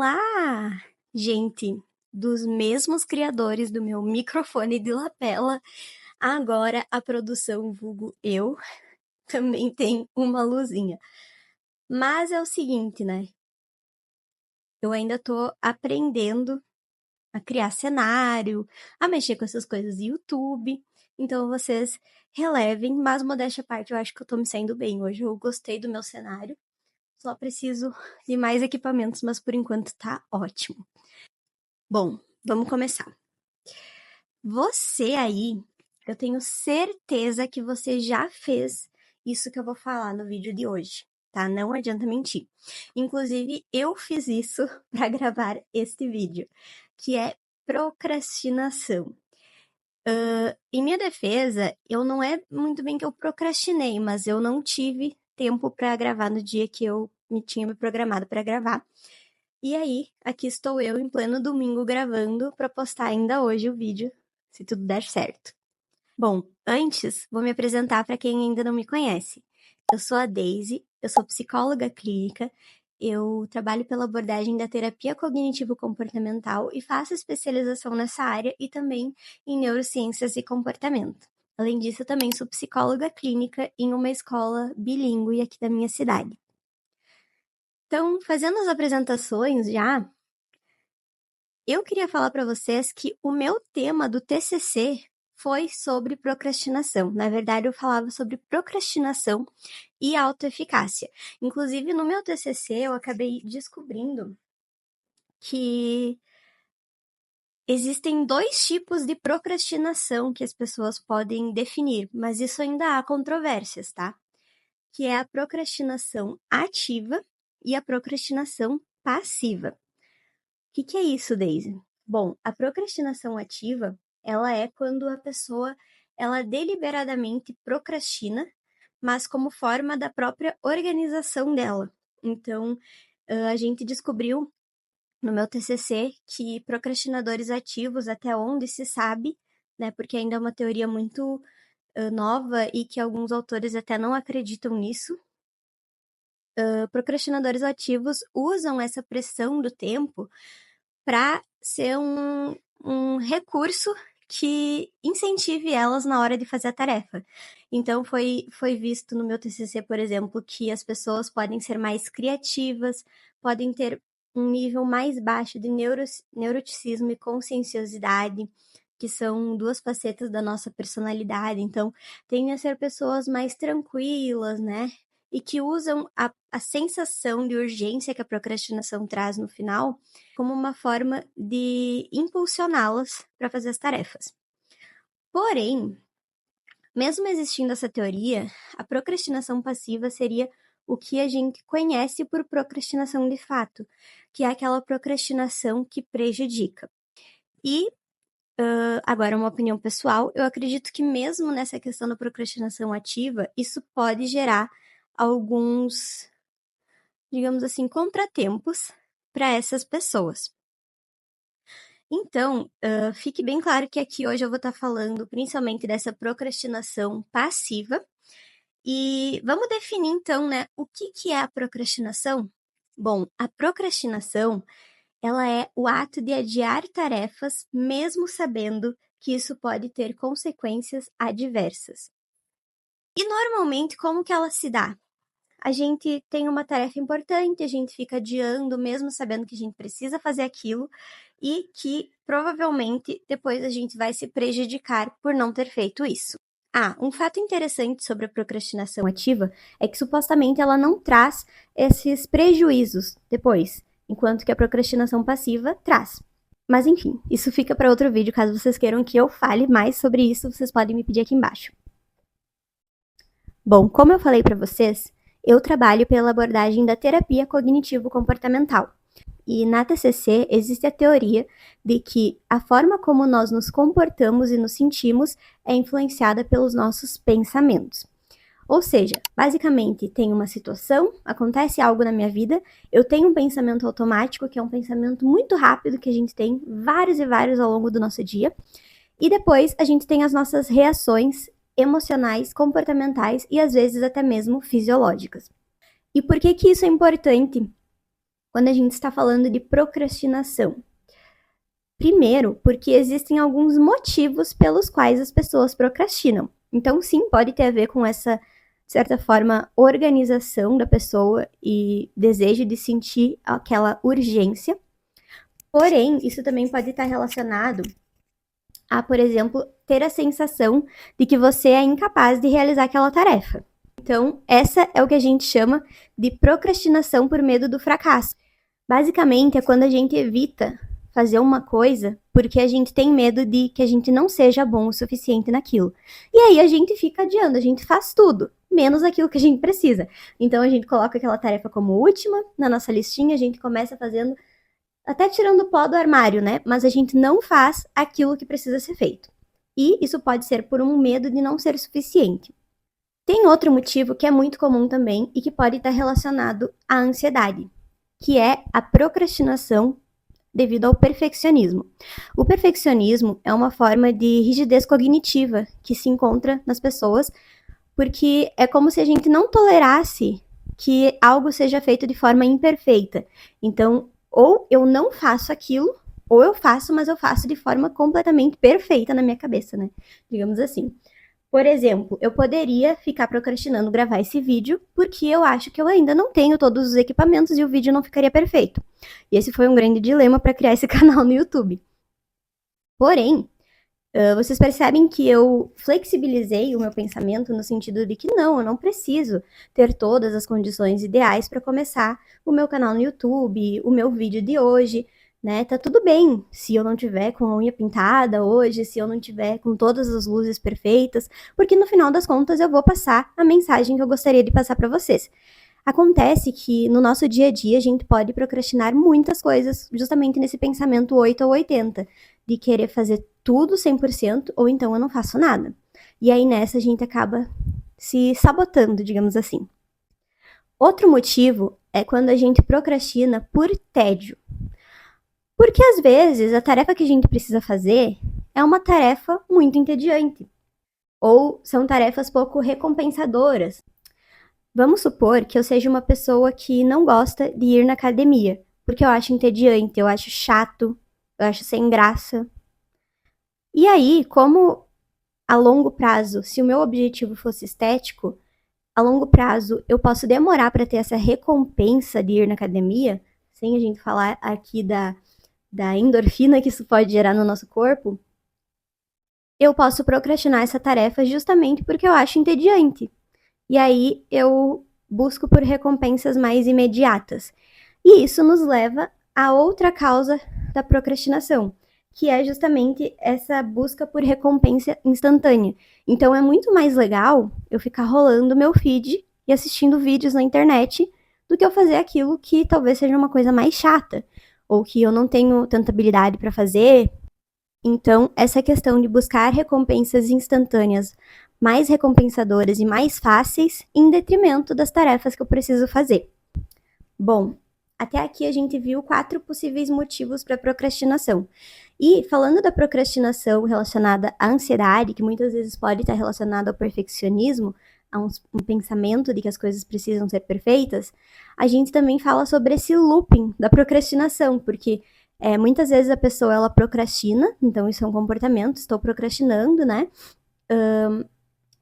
Olá, gente dos mesmos criadores do meu microfone de lapela. Agora a produção vulgo eu também tem uma luzinha. Mas é o seguinte, né? Eu ainda tô aprendendo a criar cenário, a mexer com essas coisas do YouTube. Então vocês relevem, mas modéstia à parte, eu acho que eu tô me saindo bem. Hoje eu gostei do meu cenário. Só preciso de mais equipamentos, mas por enquanto tá ótimo. Bom, vamos começar. Você aí, eu tenho certeza que você já fez isso que eu vou falar no vídeo de hoje, tá? Não adianta mentir. Inclusive, eu fiz isso para gravar este vídeo, que é procrastinação. Em minha defesa, eu não é muito bem que eu procrastinei, mas eu não tive tempo para gravar no dia que eu tinha me programado para gravar. E aí, aqui estou eu em pleno domingo gravando para postar ainda hoje o vídeo, se tudo der certo. Bom, antes, vou me apresentar para quem ainda não me conhece. Eu sou a Daisy, eu sou psicóloga clínica, eu trabalho pela abordagem da terapia cognitivo-comportamental e faço especialização nessa área e também em neurociências e comportamento. Além disso, eu também sou psicóloga clínica em uma escola bilíngue aqui da minha cidade. Então, fazendo as apresentações já, eu queria falar para vocês que o meu tema do TCC foi sobre procrastinação. Na verdade, eu falava sobre procrastinação e autoeficácia. Inclusive, no meu TCC, eu acabei descobrindo que existem 2 tipos de procrastinação que as pessoas podem definir, mas isso ainda há controvérsias, tá? Que é a procrastinação ativa e a procrastinação passiva. O que é isso, Daisy? Bom, a procrastinação ativa, ela é quando a pessoa, ela deliberadamente procrastina, mas como forma da própria organização dela. Então, a gente descobriu no meu TCC que procrastinadores ativos, até onde se sabe, né, porque ainda é uma teoria muito nova e que alguns autores até não acreditam nisso, procrastinadores ativos usam essa pressão do tempo para ser um recurso que incentive elas na hora de fazer a tarefa. Então, foi visto no meu TCC, por exemplo, que as pessoas podem ser mais criativas, podem ter um nível mais baixo de neuroticismo e conscienciosidade, que são 2 facetas da nossa personalidade. Então, tendem a ser pessoas mais tranquilas, né? E que usam a sensação de urgência que a procrastinação traz no final como uma forma de impulsioná-las para fazer as tarefas. Porém, mesmo existindo essa teoria, a procrastinação passiva seria o que a gente conhece por procrastinação de fato, que é aquela procrastinação que prejudica. E, agora uma opinião pessoal, eu acredito que mesmo nessa questão da procrastinação ativa, isso pode gerar alguns, digamos assim, contratempos para essas pessoas. Então, fique bem claro que aqui hoje eu vou estar falando principalmente dessa procrastinação passiva. E vamos definir então, né, o que é a procrastinação? Bom, a procrastinação, ela é o ato de adiar tarefas mesmo sabendo que isso pode ter consequências adversas. E normalmente, como que ela se dá? A gente tem uma tarefa importante, a gente fica adiando, mesmo sabendo que a gente precisa fazer aquilo, e que provavelmente depois a gente vai se prejudicar por não ter feito isso. Um fato interessante sobre a procrastinação ativa é que supostamente ela não traz esses prejuízos depois, enquanto que a procrastinação passiva traz. Mas enfim, isso fica para outro vídeo, caso vocês queiram que eu fale mais sobre isso, vocês podem me pedir aqui embaixo. Bom, como eu falei para vocês, eu trabalho pela abordagem da terapia cognitivo-comportamental. E na TCC existe a teoria de que a forma como nós nos comportamos e nos sentimos é influenciada pelos nossos pensamentos. Ou seja, basicamente tem uma situação, acontece algo na minha vida, eu tenho um pensamento automático, que é um pensamento muito rápido, que a gente tem vários e vários ao longo do nosso dia, e depois a gente tem as nossas reações emocionais, comportamentais e às vezes até mesmo fisiológicas. E por que isso é importante quando a gente está falando de procrastinação? Primeiro, porque existem alguns motivos pelos quais as pessoas procrastinam. Então, sim, pode ter a ver com essa, de certa forma, organização da pessoa e desejo de sentir aquela urgência. Porém, isso também pode estar relacionado a, por exemplo, ter a sensação de que você é incapaz de realizar aquela tarefa. Então, essa é o que a gente chama de procrastinação por medo do fracasso. Basicamente, é quando a gente evita fazer uma coisa porque a gente tem medo de que a gente não seja bom o suficiente naquilo. E aí a gente fica adiando, a gente faz tudo, menos aquilo que a gente precisa. Então a gente coloca aquela tarefa como última na nossa listinha, a gente começa fazendo, até tirando o pó do armário, né? Mas a gente não faz aquilo que precisa ser feito. E isso pode ser por um medo de não ser suficiente. Tem outro motivo que é muito comum também e que pode estar relacionado à ansiedade, que é a procrastinação devido ao perfeccionismo. O perfeccionismo é uma forma de rigidez cognitiva que se encontra nas pessoas, porque é como se a gente não tolerasse que algo seja feito de forma imperfeita. Então, ou eu não faço aquilo, ou eu faço, mas eu faço de forma completamente perfeita na minha cabeça, né? Digamos assim. Por exemplo, eu poderia ficar procrastinando gravar esse vídeo porque eu acho que eu ainda não tenho todos os equipamentos e o vídeo não ficaria perfeito. E esse foi um grande dilema para criar esse canal no YouTube. Porém, vocês percebem que eu flexibilizei o meu pensamento no sentido de que não, eu não preciso ter todas as condições ideais para começar o meu canal no YouTube, o meu vídeo de hoje, né? Tá tudo bem se eu não tiver com a unha pintada hoje, se eu não tiver com todas as luzes perfeitas, porque no final das contas eu vou passar a mensagem que eu gostaria de passar para vocês. Acontece que no nosso dia a dia a gente pode procrastinar muitas coisas, justamente nesse pensamento 8 ou 80, de querer fazer tudo 100% ou então eu não faço nada. E aí nessa a gente acaba se sabotando, digamos assim. Outro motivo é quando a gente procrastina por tédio. Porque às vezes a tarefa que a gente precisa fazer é uma tarefa muito entediante. Ou são tarefas pouco recompensadoras. Vamos supor que eu seja uma pessoa que não gosta de ir na academia, porque eu acho entediante, eu acho chato, eu acho sem graça. E aí, como a longo prazo, se o meu objetivo fosse estético, a longo prazo eu posso demorar para ter essa recompensa de ir na academia, sem a gente falar aqui da endorfina que isso pode gerar no nosso corpo, eu posso procrastinar essa tarefa justamente porque eu acho entediante. E aí eu busco por recompensas mais imediatas. E isso nos leva a outra causa da procrastinação, que é justamente essa busca por recompensa instantânea. Então é muito mais legal eu ficar rolando meu feed e assistindo vídeos na internet do que eu fazer aquilo que talvez seja uma coisa mais chata, ou que eu não tenho tanta habilidade para fazer. Então, essa questão de buscar recompensas instantâneas mais recompensadoras e mais fáceis em detrimento das tarefas que eu preciso fazer. Bom, até aqui a gente viu 4 possíveis motivos para procrastinação. E falando da procrastinação relacionada à ansiedade, que muitas vezes pode estar relacionada ao perfeccionismo, a um pensamento de que as coisas precisam ser perfeitas, a gente também fala sobre esse looping da procrastinação, porque muitas vezes a pessoa ela procrastina, então isso é um comportamento, estou procrastinando, né?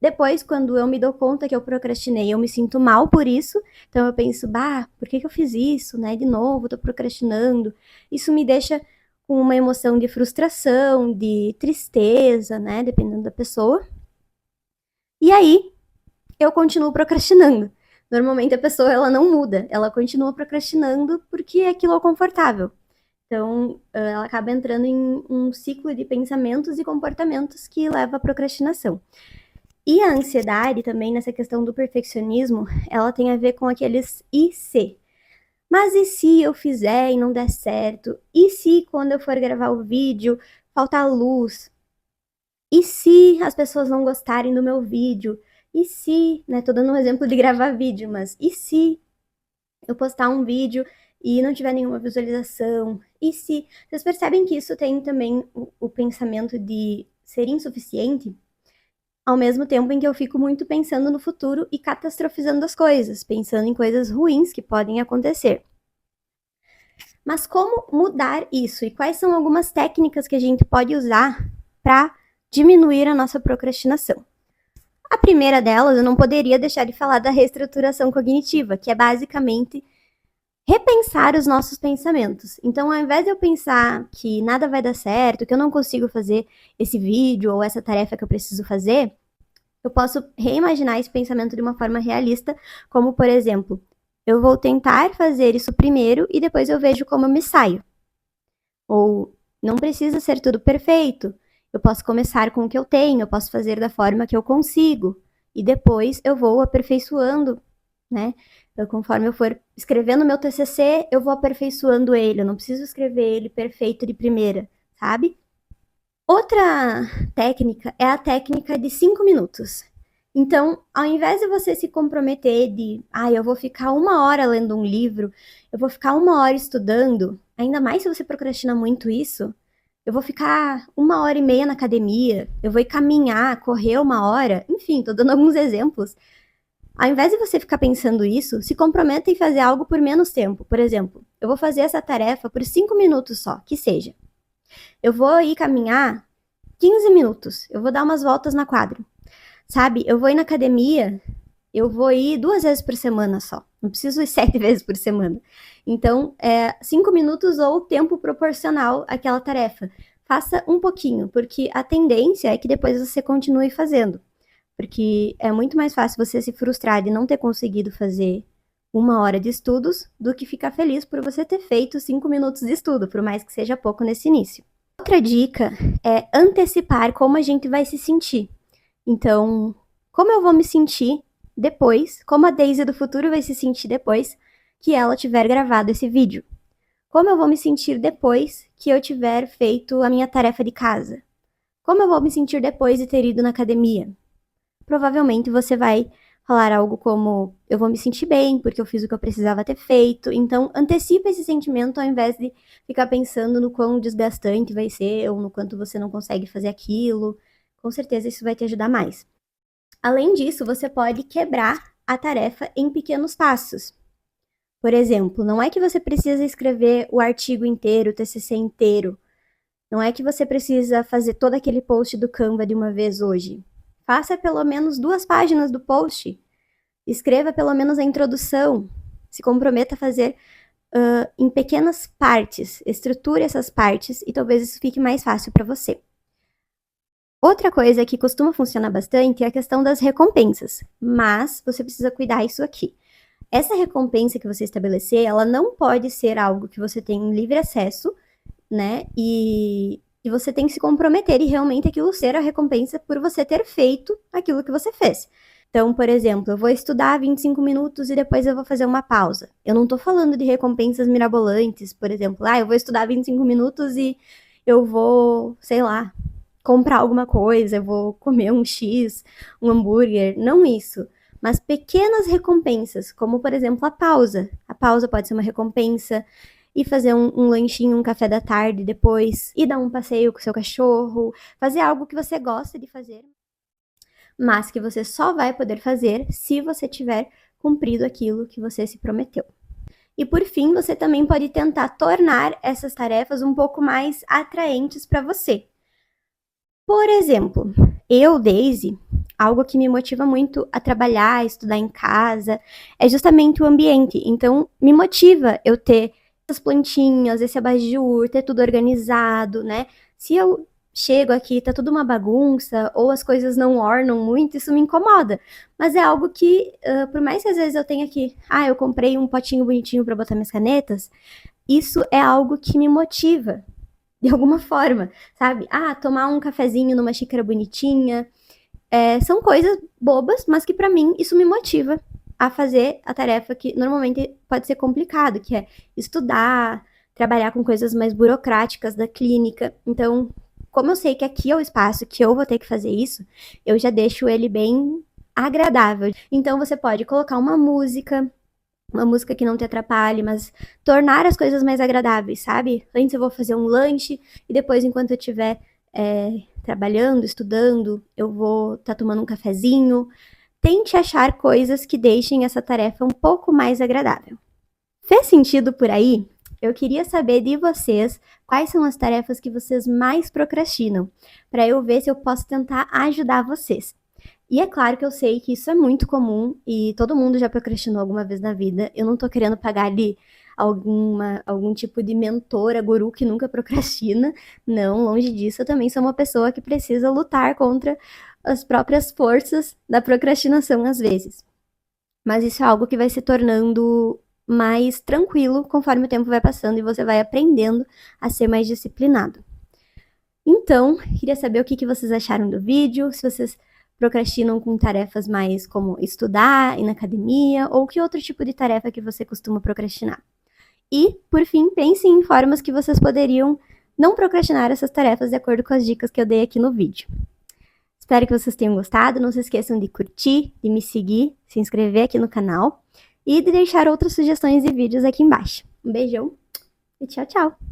Depois, quando eu me dou conta que eu procrastinei, eu me sinto mal por isso. Então eu penso, por que eu fiz isso, né? De novo, tô procrastinando. Isso me deixa com uma emoção de frustração, de tristeza, né? Dependendo da pessoa. E aí, eu continuo procrastinando. Normalmente a pessoa, ela não muda. Ela continua procrastinando porque aquilo é confortável. Então, ela acaba entrando em um ciclo de pensamentos e comportamentos que leva à procrastinação. E a ansiedade também, nessa questão do perfeccionismo, ela tem a ver com aqueles e se. Mas e se eu fizer e não der certo? E se quando eu for gravar o vídeo faltar luz? E se as pessoas não gostarem do meu vídeo? E se, né, tô dando um exemplo de gravar vídeo, mas e se eu postar um vídeo e não tiver nenhuma visualização? E se... Vocês percebem que isso tem também o pensamento de ser insuficiente? Ao mesmo tempo em que eu fico muito pensando no futuro e catastrofizando as coisas, pensando em coisas ruins que podem acontecer. Mas como mudar isso? E quais são algumas técnicas que a gente pode usar para diminuir a nossa procrastinação? A primeira delas, eu não poderia deixar de falar da reestruturação cognitiva, que é basicamente repensar os nossos pensamentos. Então, ao invés de eu pensar que nada vai dar certo, que eu não consigo fazer esse vídeo ou essa tarefa que eu preciso fazer, eu posso reimaginar esse pensamento de uma forma realista, como, por exemplo, eu vou tentar fazer isso primeiro e depois eu vejo como eu me saio. Ou não precisa ser tudo perfeito. Eu posso começar com o que eu tenho, eu posso fazer da forma que eu consigo. E depois eu vou aperfeiçoando, né? Então, conforme eu for escrevendo meu TCC, eu vou aperfeiçoando ele. Eu não preciso escrever ele perfeito de primeira, sabe? Outra técnica é a técnica de 5 minutos. Então, ao invés de você se comprometer de, eu vou ficar 1 hora lendo um livro, eu vou ficar 1 hora estudando, ainda mais se você procrastina muito isso, eu vou ficar 1 hora e meia na academia, eu vou ir caminhar, correr 1 hora, enfim, tô dando alguns exemplos. Ao invés de você ficar pensando isso, se comprometa em fazer algo por menos tempo. Por exemplo, eu vou fazer essa tarefa por 5 minutos só, que seja. Eu vou ir caminhar 15 minutos. Eu vou dar umas voltas na quadra. Sabe? Eu vou ir na academia, eu vou ir 2 vezes por semana só. Não preciso ir 7 vezes por semana. Então, 5 minutos ou o tempo proporcional àquela tarefa. Faça um pouquinho, porque a tendência é que depois você continue fazendo. Porque é muito mais fácil você se frustrar de não ter conseguido fazer 1 hora de estudos do que ficar feliz por você ter feito 5 minutos de estudo, por mais que seja pouco nesse início. Outra dica é antecipar como a gente vai se sentir. Então, como eu vou me sentir depois, como a Daisy do futuro vai se sentir depois que ela tiver gravado esse vídeo? Como eu vou me sentir depois que eu tiver feito a minha tarefa de casa? Como eu vou me sentir depois de ter ido na academia? Provavelmente você vai falar algo como, eu vou me sentir bem, porque eu fiz o que eu precisava ter feito. Então, antecipa esse sentimento ao invés de ficar pensando no quão desgastante vai ser ou no quanto você não consegue fazer aquilo. Com certeza isso vai te ajudar mais. Além disso, você pode quebrar a tarefa em pequenos passos. Por exemplo, não é que você precisa escrever o artigo inteiro, o TCC inteiro. Não é que você precisa fazer todo aquele post do Canva de uma vez hoje. Faça pelo menos 2 páginas do post. Escreva pelo menos a introdução. Se comprometa a fazer em pequenas partes. Estruture essas partes e talvez isso fique mais fácil para você. Outra coisa que costuma funcionar bastante é a questão das recompensas. Mas você precisa cuidar isso aqui. Essa recompensa que você estabelecer, ela não pode ser algo que você tem livre acesso, né? E você tem que se comprometer e realmente aquilo ser a recompensa por você ter feito aquilo que você fez. Então, por exemplo, eu vou estudar 25 minutos e depois eu vou fazer uma pausa. Eu não tô falando de recompensas mirabolantes, por exemplo, eu vou estudar 25 minutos e eu vou, sei lá, comprar alguma coisa, eu vou comer um X, um hambúrguer, não isso. Mas pequenas recompensas, como por exemplo a pausa. A pausa pode ser uma recompensa, e fazer um lanchinho, um café da tarde depois, e dar um passeio com seu cachorro, fazer algo que você gosta de fazer, mas que você só vai poder fazer se você tiver cumprido aquilo que você se prometeu. E por fim, você também pode tentar tornar essas tarefas um pouco mais atraentes para você. Por exemplo, eu, Daisy, algo que me motiva muito a trabalhar, a estudar em casa, é justamente o ambiente. Então, me motiva eu ter essas plantinhas, esse abajur, ter tudo organizado, né? Se eu chego aqui, tá tudo uma bagunça, ou as coisas não ornam muito, isso me incomoda. Mas é algo que, por mais que às vezes eu tenha aqui, eu comprei um potinho bonitinho para botar minhas canetas, isso é algo que me motiva de alguma forma, sabe? Tomar um cafezinho numa xícara bonitinha. São coisas bobas, mas que pra mim isso me motiva a fazer a tarefa que normalmente pode ser complicado, que é estudar, trabalhar com coisas mais burocráticas da clínica. Então, como eu sei que aqui é o espaço que eu vou ter que fazer isso, eu já deixo ele bem agradável. Então, você pode colocar uma música que não te atrapalhe, mas tornar as coisas mais agradáveis, sabe? Antes eu vou fazer um lanche e depois, enquanto eu estiver trabalhando, estudando, eu vou estar tomando um cafezinho. Tente achar coisas que deixem essa tarefa um pouco mais agradável. Fez sentido por aí? Eu queria saber de vocês quais são as tarefas que vocês mais procrastinam, para eu ver se eu posso tentar ajudar vocês. E é claro que eu sei que isso é muito comum e todo mundo já procrastinou alguma vez na vida. Eu não tô querendo pagar ali algum tipo de mentora, guru que nunca procrastina. Não, longe disso. Eu também sou uma pessoa que precisa lutar contra as próprias forças da procrastinação às vezes. Mas isso é algo que vai se tornando mais tranquilo conforme o tempo vai passando e você vai aprendendo a ser mais disciplinado. Então, queria saber o que vocês acharam do vídeo, se vocês procrastinam com tarefas mais como estudar, ir na academia, ou que outro tipo de tarefa que você costuma procrastinar. E, por fim, pensem em formas que vocês poderiam não procrastinar essas tarefas de acordo com as dicas que eu dei aqui no vídeo. Espero que vocês tenham gostado, não se esqueçam de curtir, de me seguir, se inscrever aqui no canal e de deixar outras sugestões de vídeos aqui embaixo. Um beijão e tchau, tchau!